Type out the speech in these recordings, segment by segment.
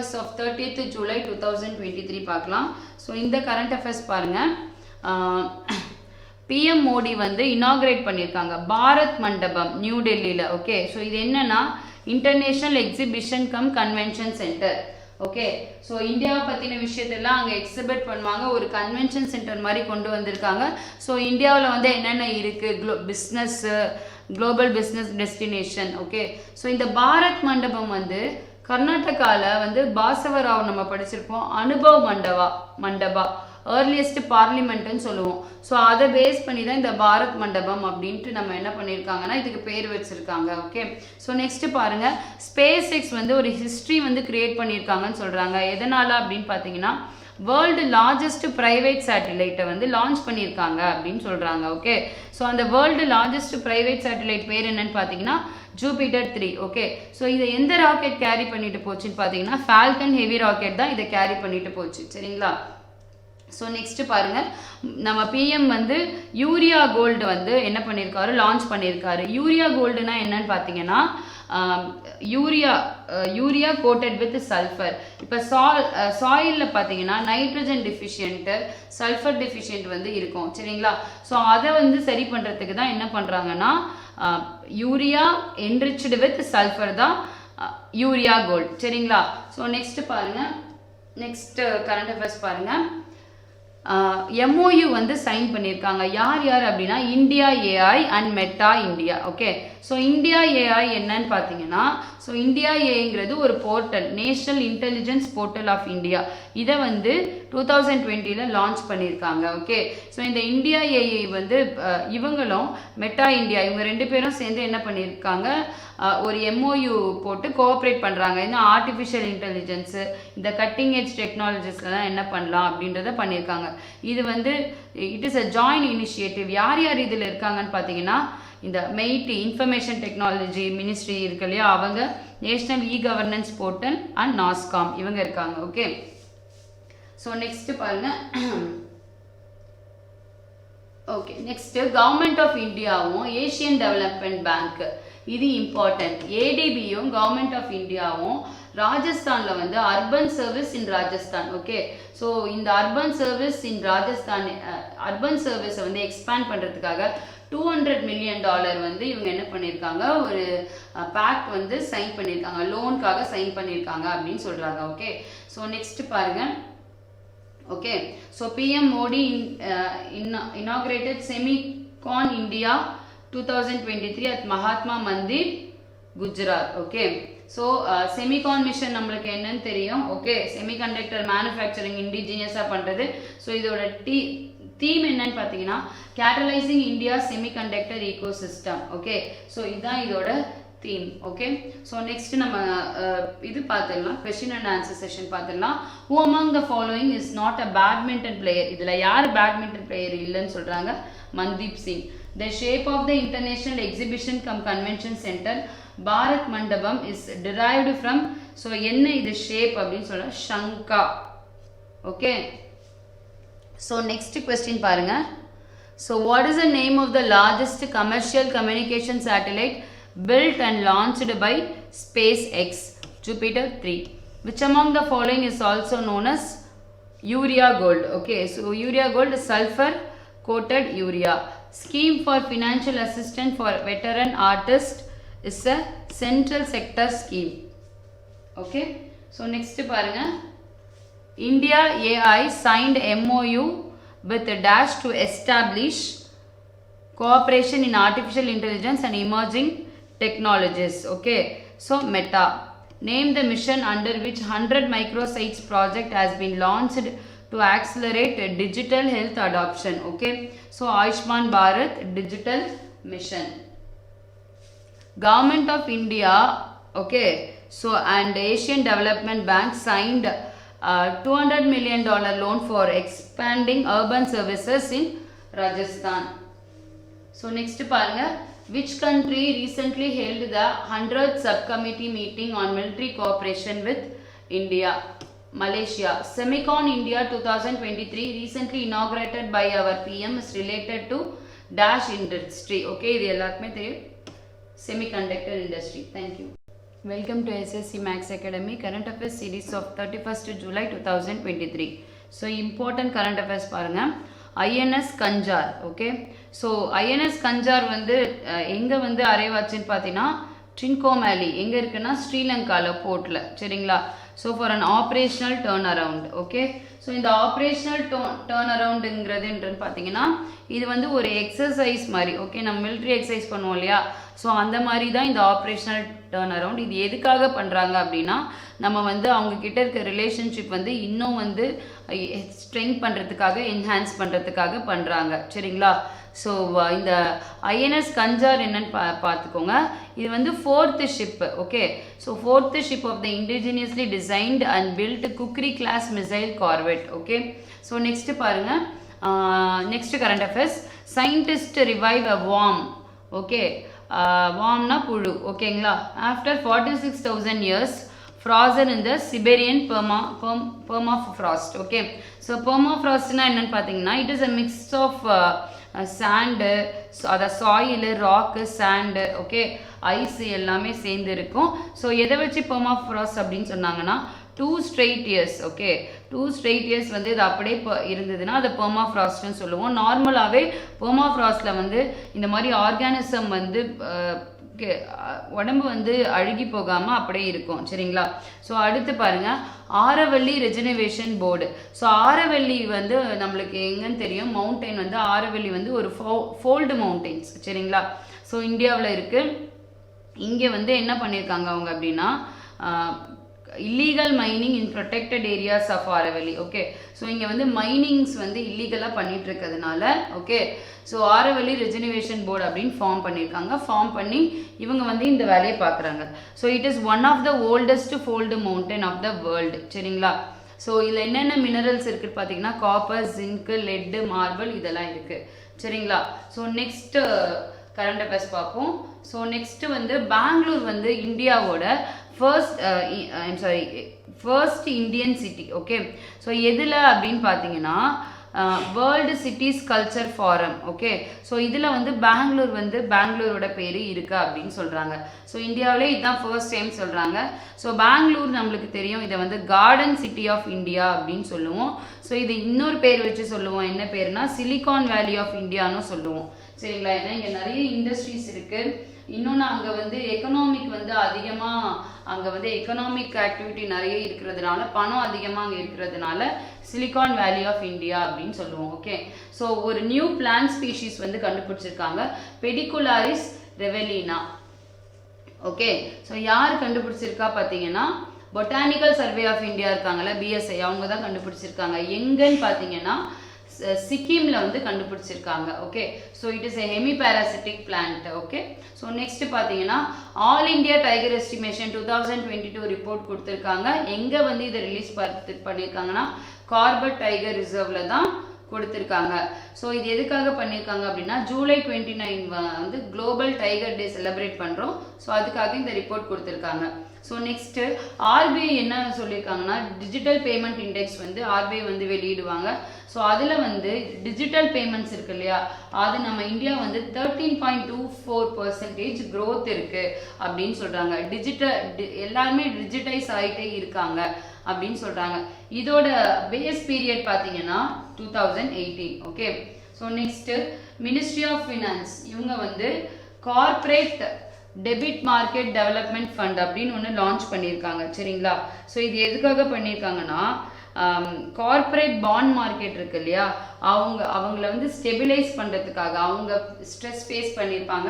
affairs of 30th July 2023 பார்க்கலாம். So இந்த current affairs பாருங்கள். பிஎம் மோடி வந்து இனாகிரேட் பண்ணியிருக்காங்க பாரத் மண்டபம் நியூ டெல்லியில். ஓகே, ஸோ இது என்னன்னா international exhibition cum convention centre. Okay, so இந்தியாவை பற்றின விஷயத்தெல்லாம் அங்கே எக்ஸிபிட் பண்ணுவாங்க. ஒரு கன்வென்ஷன் சென்டர் மாதிரி கொண்டு வந்திருக்காங்க. ஸோ இந்தியாவில் வந்து என்னென்ன இருக்குது, business, global business destination. Okay, so இந்த பாரத் மண்டபம் வந்து கர்நாடகாவில் வந்து பாசவராவ் நம்ம படிச்சிருப்போம், அனுபவ் மண்டபா ஏர்லியஸ்ட் பார்லிமெண்ட்னு சொல்லுவோம். ஸோ அதை பேஸ் பண்ணி தான் இந்த பாரத் மண்டபம் அப்படின்ட்டு நம்ம என்ன பண்ணியிருக்காங்கன்னா இதுக்கு பேர் வச்சிருக்காங்க. ஓகே, ஸோ நெக்ஸ்ட் பாருங்க, ஸ்பேஸ் எக்ஸ் வந்து ஒரு ஹிஸ்ட்ரி வந்து கிரியேட் பண்ணியிருக்காங்கன்னு சொல்றாங்க. எதனால அப்படின்னு பார்த்தீங்கன்னா வேர்ல்டு லார்ஜஸ்ட் பிரைவேட் சேட்டலைட்டை வந்து லான்ச் பண்ணியிருக்காங்க அப்படின்னு சொல்றாங்க. ஓகே, ஸோ அந்த வேர்ல்டு லார்ஜஸ்ட் பிரைவேட் சேட்டலைட் பேர் என்னன்னு பார்த்தீங்கன்னா ஜூபிட்டர் 3. ஓகே, ஸோ இதை எந்த ராக்கெட் கேரி பண்ணிட்டு போச்சுன்னு பார்த்தீங்கன்னா ஃபால்கன் ஹெவி ராக்கெட் தான் இதை கேரி பண்ணிட்டு போச்சு. சரிங்களா? ஸோ நெக்ஸ்ட் பாருங்க, நம்ம பிஎம் வந்து யூரியா கோல்டு வந்து என்ன பண்ணியிருக்காரு, லான்ச் பண்ணியிருக்காரு. யூரியா கோல்டுனா என்னன்னு பார்த்தீங்கன்னா யூரியா கோட்டட் வித் சல்ஃபர். இப்போ சாயிலில் பார்த்தீங்கன்னா நைட்ரஜன் டிஃபிஷியன்ட்டு, சல்ஃபர் டிஃபிஷியன்ட் வந்து இருக்கும். சரிங்களா? ஸோ அதை வந்து சரி பண்ணுறதுக்கு தான் என்ன பண்ணுறாங்கன்னா யூரியா என்ரிச்டு வித் சல்ஃபர் தான் யூரியா கோல்டு. சரிங்களா? ஸோ நெக்ஸ்ட் பாருங்க, நெக்ஸ்ட் கரண்ட் அஃபேர்ஸ் பாருங்க. எம்ஓயு வந்து சைன் பண்ணியிருக்காங்க. யார் யார் அப்படின்னா India AI and Meta India. Okay, so India AI என்னன்னு பார்த்தீங்கன்னா, ஸோ இந்தியா ஏஐங்கிறது ஒரு portal, national intelligence portal of India. இதை வந்து 2020 லான்ச் பண்ணியிருக்காங்க. ஓகே, ஸோ இந்த இந்தியா ஏஐ வந்து இவங்களும் மெட்டா இந்தியா இவங்க ரெண்டு பேரும் சேர்ந்து என்ன பண்ணியிருக்காங்க, ஒரு எம்ஓயு போட்டு கோஆப்ரேட் பண்ணுறாங்க. இந்த ஆர்டிஃபிஷியல் இன்டெலிஜென்ஸு, இந்த கட்டிங் எட்ஜ் டெக்னாலஜிஸ்லாம் என்ன பண்ணலாம் அப்படின்றத பண்ணியிருக்காங்க. இது வந்து it is a joint initiative. யார் யார் இதில் இருக்காங்கன்னு பார்த்தீங்கன்னா இந்த மெய்டி இன்ஃபர்மேஷன் டெக்னாலஜி மினிஸ்ட்ரி இருக்கு இல்லையா, அவங்க, national e governance portal and NASSCOM இவங்க இருக்காங்க. ஓகே, ஸோ நெக்ஸ்ட் பாருங்க. ஓகே, நெக்ஸ்ட் கவர்மெண்ட் ஆஃப் இந்தியாவும் ஏஷியன் டெவலப்மெண்ட் பேங்க், இது இம்பார்ட்டன்ட். ஏடிபியும் கவர்மெண்ட் ஆஃப் இந்தியாவும் ராஜஸ்தானில் வந்து urban service in Rajasthan. Okay, so இந்த urban service in Rajasthan urban சர்வீஸை வந்து எக்ஸ்பேண்ட் பண்ணுறதுக்காக $200 million வந்து இவங்க என்ன பண்ணியிருக்காங்க, ஒரு பேக்ட் வந்து சைன் பண்ணியிருக்காங்க, லோனுக்காக சைன் பண்ணியிருக்காங்க அப்படின்னு சொல்கிறாங்க. ஓகே, ஸோ நெக்ஸ்ட் பாருங்க. Okay, so PM Modi inaugurated Semicon India 2023 at Mahatma Mandir, Gujarat. Okay, so Semicon mission நம்மளுக்கு என்னன்னு தெரியும். ஓகே, செமிகண்டக்டர் மேனுஃபேக்சரிங் இண்டிஜினியஸாக பண்ணுறது. ஸோ இதோட தீம் என்னன்னு பார்த்தீங்கன்னா catalysing India semiconductor ecosystem. Okay, so இதுதான் இதோட தீம். ஓகே, ஸோ நெக்ஸ்ட் நம்ம இது பார்த்துடலாம், கொஸ்டின் அண்ட் ஆன்சர் செஷன் பார்த்துடலாம். Who among the following is not a badminton player. இதில் யார் பேட்மிண்டன் பிளேயர் இல்லைன்னு சொல்கிறாங்க, Mandeep Singh. The shape of the international exhibition cum convention centre Bharat Mandapam is derived from. So என்ன இது ஷேப் அப்படின்னு சொல்ல, Shankha. Okay, so next question பாருங்க. So what is the name of the largest commercial communication satellite built and launched by SpaceX, Jupiter 3? Which among the following is also known as urea gold? Okay, so urea gold is sulfur coated urea. Scheme for financial assistance for veteran artists is a central sector scheme. Okay, so next பாருங்க, India AI signed MOU with Dash to establish cooperation in artificial intelligence and emerging technologies. Okay, so Meta. Name the mission under which 100 microsites project has been launched to accelerate digital health adoption. Okay, so Ayushman Bharat digital mission. Government of India, okay, so and Asian Development Bank signed $200 million loan for expanding urban services in Rajasthan. So next பாருங்க, which country recently held the 100th subcommittee meeting on military cooperation with India? Malaysia. Semicon India 2023 recently inaugurated by our PM is related to dash industry. Okay, இது எல்லாருக்குமே தெரியும், semiconductor industry. Thank you. Welcome to SSC Max Academy current affairs series of 31st July 2023. So important current affairs பாருங்க. INS Khanjar. Okay, so INS Khanjar வந்து எங்கே வந்து அரைவாச்சுன்னு பார்த்தீங்கன்னா ட்ரின்கோமேலி எங்கே இருக்குன்னா ஸ்ரீலங்காவில் போர்ட்டில். சரிங்களா? So for an operational turn around. Okay, so இந்த ஆப்ரேஷனல் டேர்ன் அரவுண்டுங்கிறதுன்றது பார்த்தீங்கன்னா இது வந்து ஒரு எக்ஸசைஸ் மாதிரி. ஓகே, நம்ம மிலிட்ரி எக்ஸசைஸ் பண்ணுவோம் இல்லையா? ஸோ அந்த மாதிரி தான் இந்த ஆப்ரேஷனல் டேர்ன் அரவுண்ட். இது எதுக்காக பண்ணுறாங்க அப்படின்னா நம்ம வந்து அவங்கக்கிட்ட இருக்க ரிலேஷன்ஷிப் வந்து இன்னும் வந்து ஸ்ட்ரெங்க் பண்ணுறதுக்காக, என்ஹான்ஸ் பண்ணுறதுக்காக பண்ணுறாங்க. சரிங்களா? ஸோ இந்த INS கஞ்சார் என்னன்னு பார்த்துக்கோங்க. இது வந்து 4th ship. Okay, so 4th ship of the indigenously designed and built Khukri class missile corvette. Okay, so next பாருங்க. Next current affairs. Scientist revive a worm. Okay, வார்ம்னா புழு. ஓகேங்களா? After 46,000 years frozen in the Siberian permafrost. Okay, so permafrostனா என்னன்னு பார்த்தீங்கன்னா it is a mix of sand, அத soil, rock, sand, okay, ice எல்லாமே சேர்ந்து இருக்கும். ஸோ எதை வச்சு permafrost அப்படின்னு சொன்னாங்கன்னா 2 straight years. Okay, 2 straight years வந்து இது அப்படியே இருந்ததுன்னா அதை பெர்மாஃப்ராஸ்ட்னு சொல்லுவோம். நார்மலாகவே பெர்மாஃப்ராஸ்டில் வந்து இந்த மாதிரி ஆர்கானிசம் வந்து உடம்பு வந்து அழுகி போகாமல் அப்படியே இருக்கும். சரிங்களா? ஸோ அடுத்து பாருங்க, Aravalli regeneration board. So Aravalli வந்து நம்மளுக்கு எங்கன்னு தெரியும், மவுண்டைன் வந்து ஆரவல்லி வந்து ஒரு ஃபோல்டு மவுண்டைன்ஸ். சரிங்களா? ஸோ இந்தியாவில் இருக்கு. இங்கே வந்து என்ன பண்ணியிருக்காங்க அவங்க அப்படின்னா illegal mining in protected areas of Aravalli. Okay, so இங்கே வந்து மைனிங்ஸ் வந்து இல்லீகலாக பண்ணிட்டு இருக்கிறதுனால okay, so Aravalli regeneration board அப்படின்னு ஃபார்ம் பண்ணியிருக்காங்க. ஃபார்ம் பண்ணி இவங்க வந்து இந்த வேலையை பார்க்குறாங்க. So it is one of the oldest fold mountain of the world. சரிங்களா? ஸோ இதில் என்னென்ன மினரல்ஸ் இருக்குன்னு பார்த்தீங்கன்னா காப்பர், ஜிங்க்கு, லெட்டு, மார்பிள் இதெல்லாம் இருக்குது. சரிங்களா? ஸோ நெக்ஸ்ட் கரண்ட் அஃபேர்ஸ் பார்ப்போம். ஸோ நெக்ஸ்ட் வந்து பெங்களூர் வந்து இந்தியாவோட first Indian city. Okay, so எதில் அப்படின்னு பார்த்தீங்கன்னா world cities culture forum. Okay, so இதில் வந்து பெங்களூர் வந்து பெங்களூரோட பேர் இருக்கா அப்படின்னு சொல்கிறாங்க. ஸோ இந்தியாவிலே இதுதான் ஃபர்ஸ்ட் டைம் சொல்கிறாங்க. ஸோ பெங்களூர் நம்மளுக்கு தெரியும், இதை வந்து கார்டன் சிட்டி ஆஃப் இந்தியா அப்படின்னு சொல்லுவோம். ஸோ இது இன்னொரு பேர் வச்சு சொல்லுவோம். என்ன பேருனா சிலிகான் வேலி ஆஃப் இந்தியான்னு சொல்லுவோம். சரிங்களா? ஏன்னா இங்கே நிறைய இண்டஸ்ட்ரீஸ் இருக்குது. இன்னொன்று அங்கே வந்து எக்கனாமிக் வந்து அதிகமாக, அங்கே வந்து எக்கனாமிக் ஆக்டிவிட்டி நிறைய இருக்கிறதுனால, பணம் அதிகமாக அங்கே இருக்கிறதுனால சிலிகான் வேலி ஆஃப் இந்தியா அப்படின்னு சொல்லுவோம். ஓகே, ஸோ ஒரு நியூ பிளான்ட் ஸ்பீஷீஸ் வந்து கண்டுபிடிச்சிருக்காங்க, பெடிகுலாரிஸ் ரெவெலினா. ஓகே, ஸோ யார் கண்டுபிடிச்சிருக்கா பார்த்தீங்கன்னா பொட்டானிக்கல் சர்வே ஆஃப் இந்தியா இருக்காங்கல்ல, BSI, அவங்க தான் கண்டுபிடிச்சிருக்காங்க. எங்கன்னு பார்த்தீங்கன்னா சிக்கிம்ல வந்து கண்டுபிடிச்சிருக்காங்க. Okay, so it is a hemiparasitic plant. Okay, so next பார்த்தீங்கன்னா all India tiger estimation 2022 report கொடுத்துருக்காங்க. எங்கே வந்து இதை ரிலீஸ் பண்ணியிருக்காங்கன்னா கார்பெட் டைகர் ரிசர்வ்ல தான் கொடுத்துருக்காங்க. ஸோ இது எதுக்காக பண்ணியிருக்காங்க அப்படின்னா ஜூலை 29 வந்து குளோபல் டைகர் டே செலிப்ரேட் பண்ணுறோம். ஸோ அதுக்காக இந்த ரிப்போர்ட் கொடுத்துருக்காங்க. ஸோ நெக்ஸ்ட்டு RBI என்ன சொல்லியிருக்காங்கன்னா டிஜிட்டல் பேமெண்ட் இண்டெக்ஸ் வந்து RBI வந்து வெளியிடுவாங்க. ஸோ அதில் வந்து டிஜிட்டல் பேமெண்ட்ஸ் இருக்கு இல்லையா, அது நம்ம இந்தியா வந்து 13.24% growth இருக்கு அப்படின்னு சொல்கிறாங்க. எல்லாருமே டிஜிட்டைஸ் ஆகிட்டே இருக்காங்க அப்படின்னு சொல்கிறாங்க. இதோட பேஸ் பீரியட் பார்த்தீங்கன்னா 2018. Okay, so next ministry of finance இவங்க வந்து கார்ப்பரேட் டெபிட் மார்க்கெட் டெவலப்மெண்ட் ஃபண்ட் அப்படின்னு ஒன்று லான்ச் பண்ணியிருக்காங்க. சரிங்களா? ஸோ இது எதுக்காக பண்ணியிருக்காங்கன்னா கார்ப்பரேட் பாண்ட் மார்க்கெட் இருக்கு இல்லையா, அவங்கள வந்து ஸ்டெபிலைஸ் பண்ணுறதுக்காக, அவங்க ஸ்ட்ரெஸ் ஃபேஸ் பண்ணியிருப்பாங்க,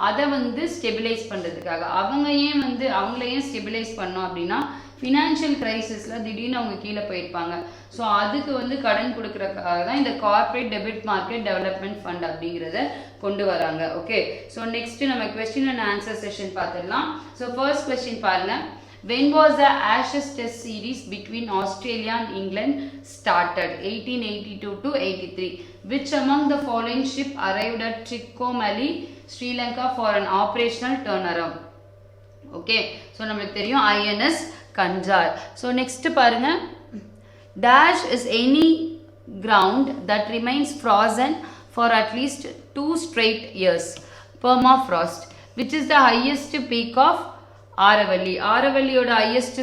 அதை வந்து ஸ்டெபிலைஸ் பண்ணுறதுக்காக. அவங்கள ஏன் ஸ்டெபிலைஸ் பண்ணோம் அப்படின்னா ஃபினான்ஷியல் கிரைசிஸில் திடீர்னு அவங்க கீழே போயிருப்பாங்க. ஸோ அதுக்கு வந்து கடன் கொடுக்குறதுக்காக தான் இந்த கார்ப்பரேட் டெபிட் மார்க்கெட் டெவலப்மெண்ட் ஃபண்ட் அப்படிங்கிறத கொண்டு வராங்க. ஓகே, ஸோ நெக்ஸ்ட் நம்ம கொஸ்டின் அண்ட் ஆன்சர் செஷன் பார்த்துடலாம். ஸோ ஃபர்ஸ்ட் கொஸ்டின் பாருங்க. When was the Ashes Test series between Australia and England started? 1882 to 83. Which among the following ship arrived at Trincomalee, Sri Lanka for an operational turnaround? Okay, so நம்மளுக்கு தெரியும் INS Khanjar. So next பாருங்க. Dash is any ground that remains frozen for at least 2 straight years. Permafrost. Which is the highest peak of ஆரவல்லியோட highest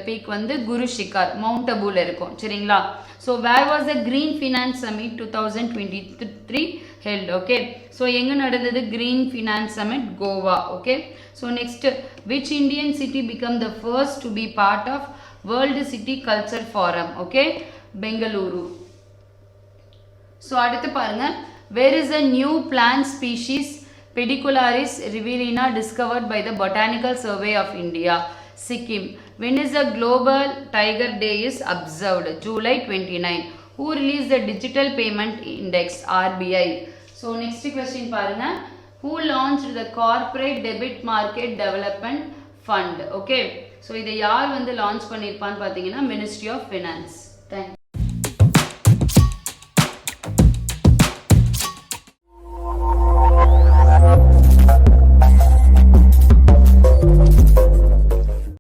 peak வந்து Guru Shikhar mount அபுல இருக்கும் சரிங்களா. So where was the green finance summit 2023 held. Okay, so எங்கே நடந்தது green finance summit? Goa. Okay, so next which Indian city become the first to be part of world city culture forum? Okay, Bengaluru. So அடுத்து பாருங்க, where is a new plant species Pedicularis riverina discovered by the Botanical Survey of India, Sikkim? When is the Global Tiger Day is observed? July 29. Who released the Digital Payment Index? RBI. So next question parunga, who launched the Corporate Debit Market Development Fund? Okay, so இதை யார் வந்து launch பண்ணிருப்பான்னு பார்த்தீங்கன்னா Ministry of Finance.